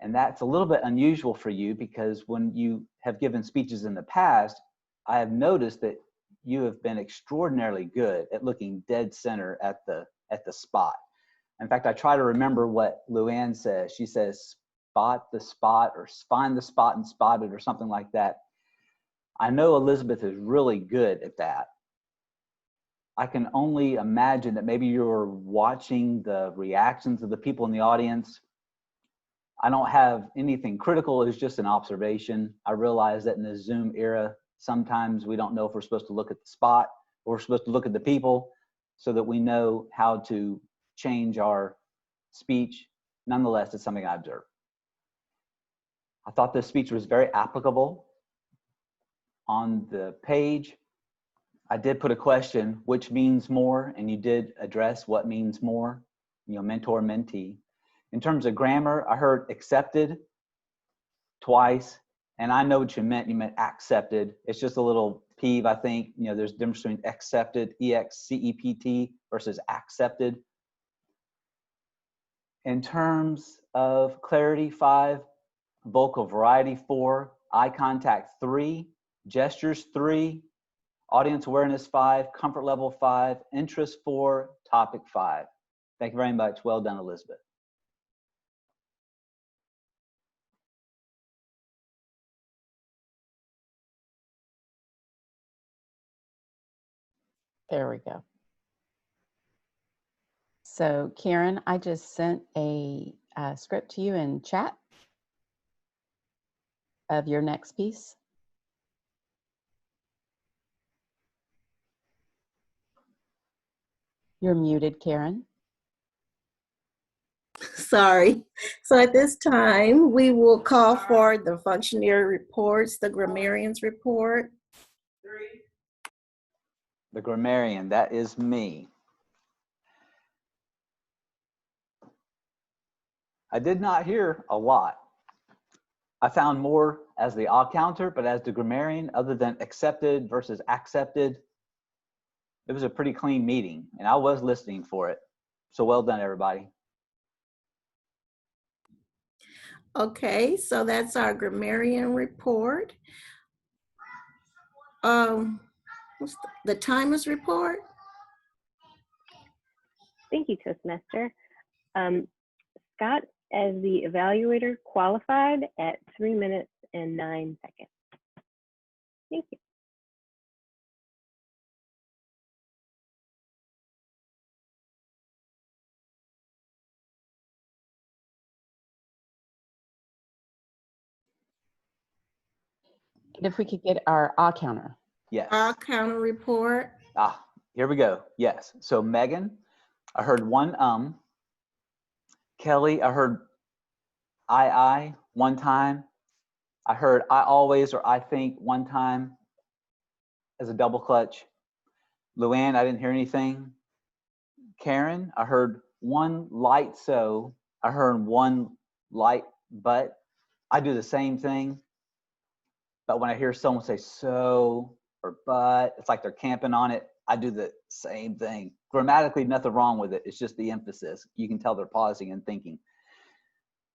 Speaker 1: And that's a little bit unusual for you because when you have given speeches in the past, I have noticed that you have been extraordinarily good at looking dead center at the spot. In fact, I try to remember what Luann says. She says, spot the spot, or find the spot and spot it, or something like that. I know Elizabeth is really good at that. I can only imagine that maybe you're watching the reactions of the people in the audience. I don't have anything critical. It's just an observation. I realize that in the Zoom era, sometimes we don't know if we're supposed to look at the spot or we're supposed to look at the people so that we know how to change our speech. Nonetheless, it's something I observed. I thought this speech was very applicable. On the page, I did put a question, which means more, and you did address what means more, mentor, mentee. In terms of grammar, I heard accepted twice, and I know what you meant. You meant accepted. It's just a little peeve, I think. There's a difference between accepted, E-X-C-E-P-T, versus accepted. In terms of clarity, 5, vocal variety, 4, eye contact, 3, gestures, 3, audience awareness, 5, comfort level, 5, interest, 4, topic, 5. Thank you very much. Well done, Elizabeth.
Speaker 7: There we go. So Karen, I just sent a script to you in chat of your next piece. You're muted, Karen.
Speaker 2: Sorry. So at this time, we will call for the functionary reports, the grammarian's report.
Speaker 1: The grammarian, that is me. I did not hear a lot. I found more as the odd counter, but as the grammarian, other than accepted versus accepted, it was a pretty clean meeting, and I was listening for it. So well done, everybody.
Speaker 2: Okay, so that's our grammarian report. What's the timer's report?
Speaker 6: Thank you, Toastmaster. Scott, as the evaluator, qualified at 3 minutes and 9 seconds. Thank you.
Speaker 7: If we could get our ah counter.
Speaker 1: Yes.
Speaker 2: Our counter report.
Speaker 1: Here we go. Yes. So Megan, I heard one Kelly, I heard I one time. I heard I always or I think one time as a double clutch. Luann, I didn't hear anything. Karen, I heard one light so. I heard one light but. I do the same thing, but when I hear someone say so or but, it's like they're camping on it. I do the same thing. Grammatically, nothing wrong with it. It's just the emphasis. You can tell they're pausing and thinking.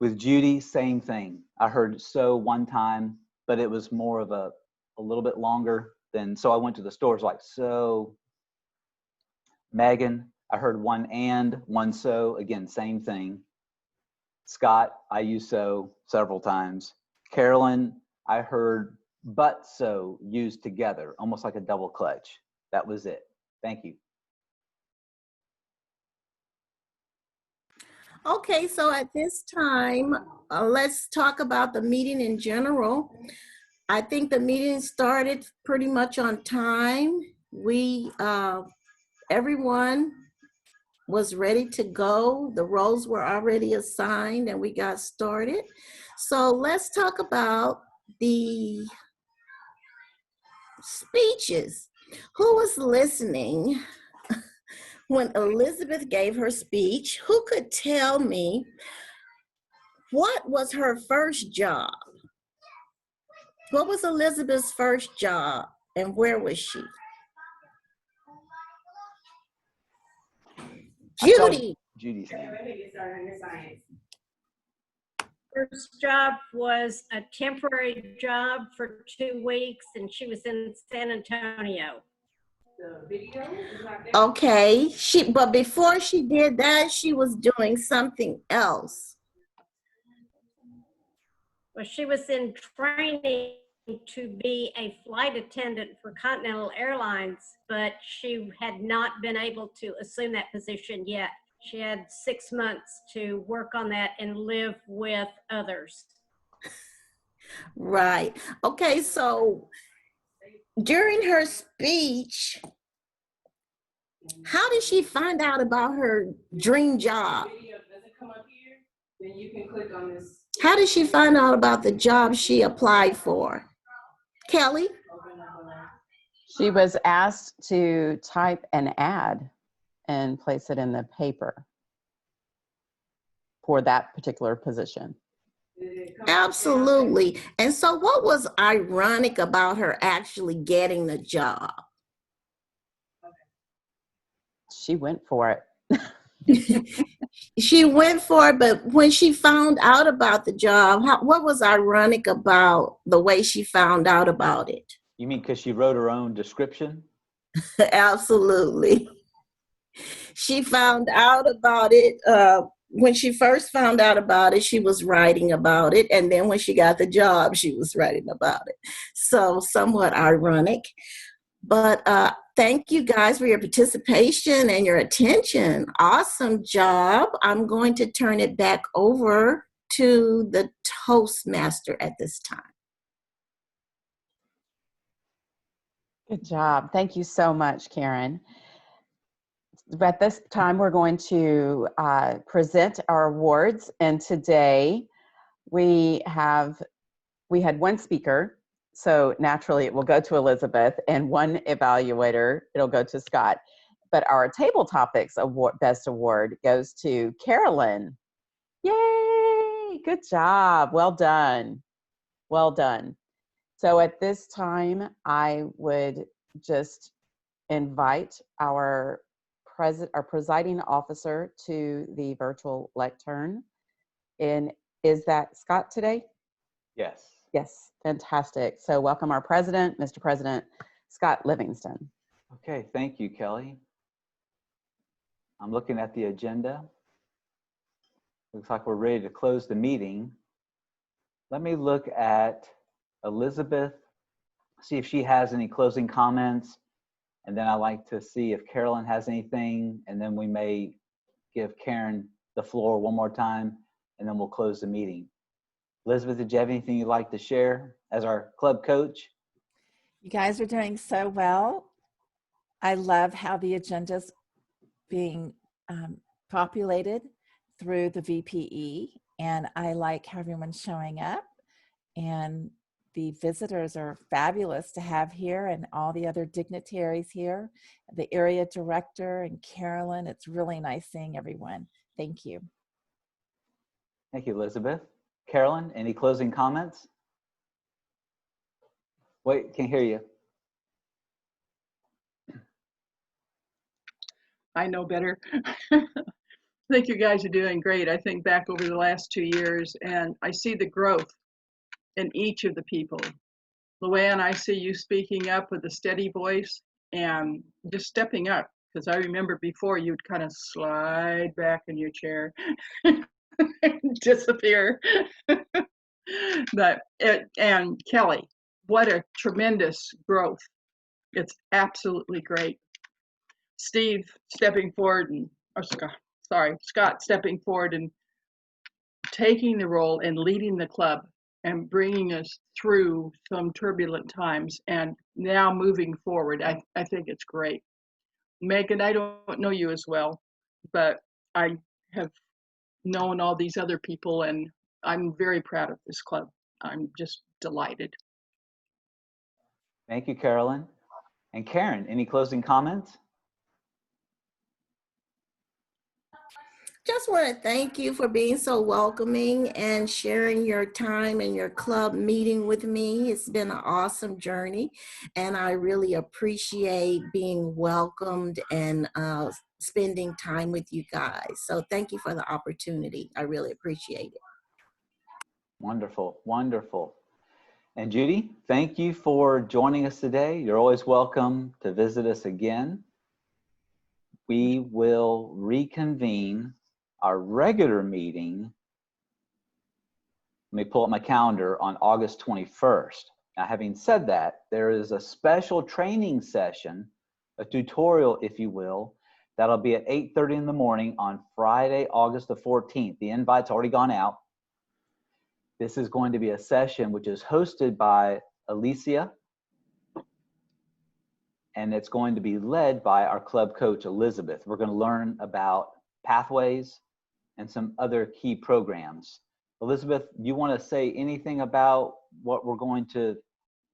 Speaker 1: With Judy, same thing. I heard so one time, but it was more of a little bit longer than, so I went to the stores like so. Megan, I heard one and, one so, again, same thing. Scott, I use so several times. Carolyn, I heard but so used together, almost like a double clutch. That was it. Thank you.
Speaker 2: Okay, so at this time, let's talk about the meeting in general. I think the meeting started pretty much on time. Everyone was ready to go. The roles were already assigned and we got started. So let's talk about the speeches. Who was listening when Elizabeth gave her speech? Who could tell me what was her first job? What was Elizabeth's first job and where was she? Judy.
Speaker 1: Judy's hand.
Speaker 8: First job was a temporary job for 2 weeks, and she was in San Antonio.
Speaker 2: Okay, but before she did that, she was doing something else.
Speaker 8: Well, she was in training to be a flight attendant for Continental Airlines, but she had not been able to assume that position yet. She had 6 months to work on that and live with others.
Speaker 2: Right. Okay, so during her speech, how did she find out about her dream job? Then you can click on this. How did she find out about the job she applied for? Kelly?
Speaker 7: She was asked to type an ad and place it in the paper for that particular position.
Speaker 2: Absolutely. And so what was ironic about her actually getting the job?
Speaker 7: She went for it.
Speaker 2: She went for it, but when she found out about the job, what was ironic about the way she found out about it?
Speaker 1: You mean because she wrote her own description?
Speaker 2: Absolutely. She found out about it. When she first found out about it, she was writing about it. And then when she got the job, she was writing about it. So somewhat ironic. But thank you guys for your participation and your attention. Awesome job. I'm going to turn it back over to the Toastmaster at this time.
Speaker 7: Good job. Thank you so much, Karen. At this time, we're going to present our awards. And today we had one speaker, so naturally it will go to Elizabeth, and one evaluator, it'll go to Scott. But our Table Topics Best Award goes to Carolyn. Yay! Good job. Well done. Well done. So at this time, I would just invite our presiding officer to the virtual lectern. And is that Scott today?
Speaker 1: Yes.
Speaker 7: Yes, fantastic. So welcome our president, Mr. President, Scott Livingston.
Speaker 1: Okay, thank you, Kelly. I'm looking at the agenda. Looks like we're ready to close the meeting. Let me look at Elizabeth, see if she has any closing comments. And then I'd like to see if Carolyn has anything, and then we may give Karen the floor one more time, and then we'll close the meeting. Elizabeth, did you have anything you'd like to share as our club coach?
Speaker 5: You guys are doing so well. I love how the agenda's being populated through the VPE, and I like how everyone's showing up, and the visitors are fabulous to have here, and all the other dignitaries here, the area director and Carolyn. It's really nice seeing everyone. Thank you.
Speaker 1: Thank you, Elizabeth. Carolyn, any closing comments? Wait, can't hear you.
Speaker 4: I know better. I think you guys are doing great. I think back over the last 2 years and I see the growth in each of the people. Luann, I see you speaking up with a steady voice and just stepping up, because I remember before you'd kind of slide back in your chair and disappear. And Kelly, what a tremendous growth. It's absolutely great. Steve stepping forward Scott stepping forward and taking the role and leading the club and bringing us through some turbulent times and now moving forward. I think it's great. Megan, I don't know you as well, but I have known all these other people and I'm very proud of this club. I'm just delighted.
Speaker 1: Thank you, Carolyn. And Karen, any closing comments?
Speaker 2: Just want to thank you for being so welcoming and sharing your time and your club meeting with me. It's been an awesome journey, and I really appreciate being welcomed and spending time with you guys. So thank you for the opportunity. I really appreciate it.
Speaker 1: Wonderful, wonderful. And Judy, thank you for joining us today. You're always welcome to visit us again. We will reconvene our regular meeting. Let me pull up my calendar on August 21st. Now, having said that, there is a special training session, a tutorial, if you will, that'll be at 8:30 in the morning on Friday, August the 14th. The invite's already gone out. This is going to be a session which is hosted by Alicia, and it's going to be led by our club coach, Elizabeth. We're going to learn about pathways and some other key programs. Elizabeth, you want to say anything about what we're going to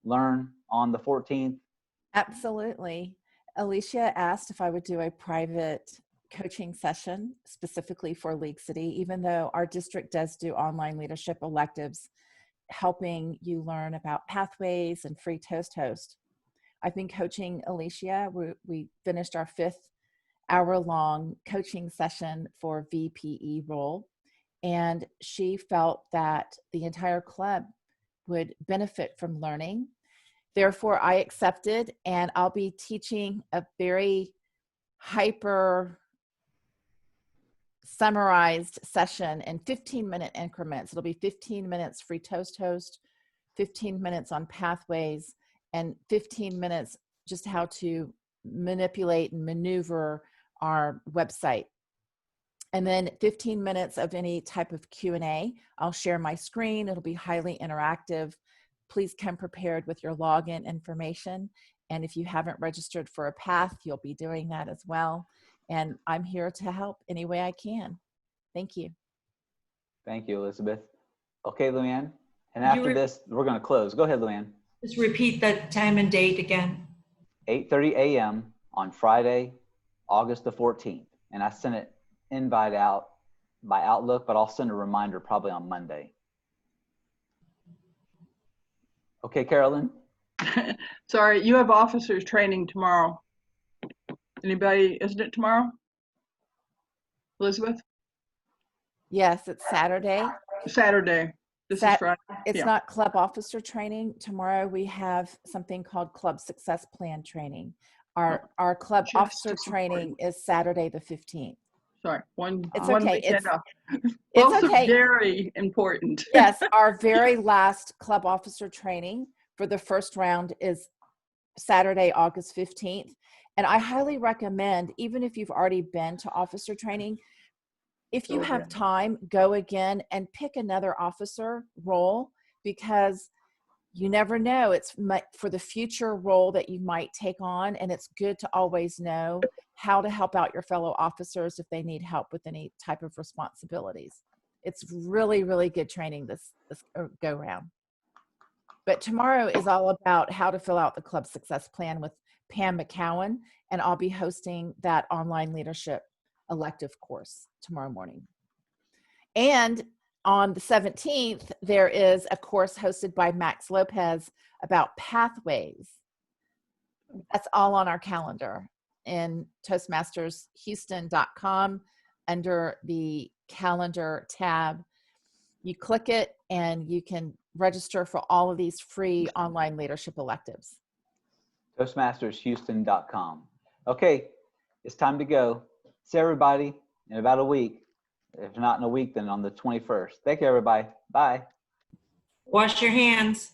Speaker 1: learn on the 14th?
Speaker 5: Absolutely. Alicia asked if I would do a private coaching session specifically for League City, even though our district does do online leadership electives, helping you learn about pathways and free Toast Host. I've been coaching Alicia. We finished our 5th hour-long coaching session for VPE role, and she felt that the entire club would benefit from learning. Therefore, I accepted, and I'll be teaching a very hyper summarized session in 15-minute increments. It'll be 15 minutes free Toast Host, 15 minutes on pathways, and 15 minutes just how to manipulate and maneuver our website. And then 15 minutes of any type of Q&A. I'll share my screen. It'll be highly interactive. Please come prepared with your login information. And if you haven't registered for a path, you'll be doing that as well. And I'm here to help any way I can. Thank you.
Speaker 1: Thank you, Elizabeth. Okay, Luann. And after this, we're going to close. Go ahead, Luann.
Speaker 3: Just repeat that time and date again.
Speaker 1: 8:30 a.m. on Friday, August the 14th. And I sent an invite out by Outlook, but I'll send a reminder probably on Monday. Okay, Carolyn?
Speaker 4: Sorry, you have officers training tomorrow. Anybody, isn't it tomorrow? Elizabeth?
Speaker 5: Yes, it's Saturday.
Speaker 4: Saturday. This is Friday.
Speaker 5: It's not club officer training. Tomorrow we have something called club success plan training. Our club officer training is Saturday the 15th.
Speaker 4: Sorry,
Speaker 5: it's
Speaker 4: one
Speaker 5: okay.
Speaker 4: weekend off.
Speaker 5: It's
Speaker 4: Both
Speaker 5: okay.
Speaker 4: are very important.
Speaker 5: Yes, our very last club officer training for the first round is Saturday, August 15th. And I highly recommend, even if you've already been to officer training, if you have time, go again and pick another officer role, because you never know. It's for the future role that you might take on. And it's good to always know how to help out your fellow officers if they need help with any type of responsibilities. It's really, really good training this go round. But tomorrow is all about how to fill out the club success plan with Pam McCowan, and I'll be hosting that online leadership elective course tomorrow morning. And on the 17th, there is a course hosted by Max Lopez about pathways. That's all on our calendar in toastmastershouston.com under the calendar tab. You click it and you can register for all of these free online leadership electives.
Speaker 1: Toastmastershouston.com. Okay, it's time to go. See everybody in about a week. If not in a week, then on the 21st. Thank you, everybody. Bye.
Speaker 3: Wash your hands.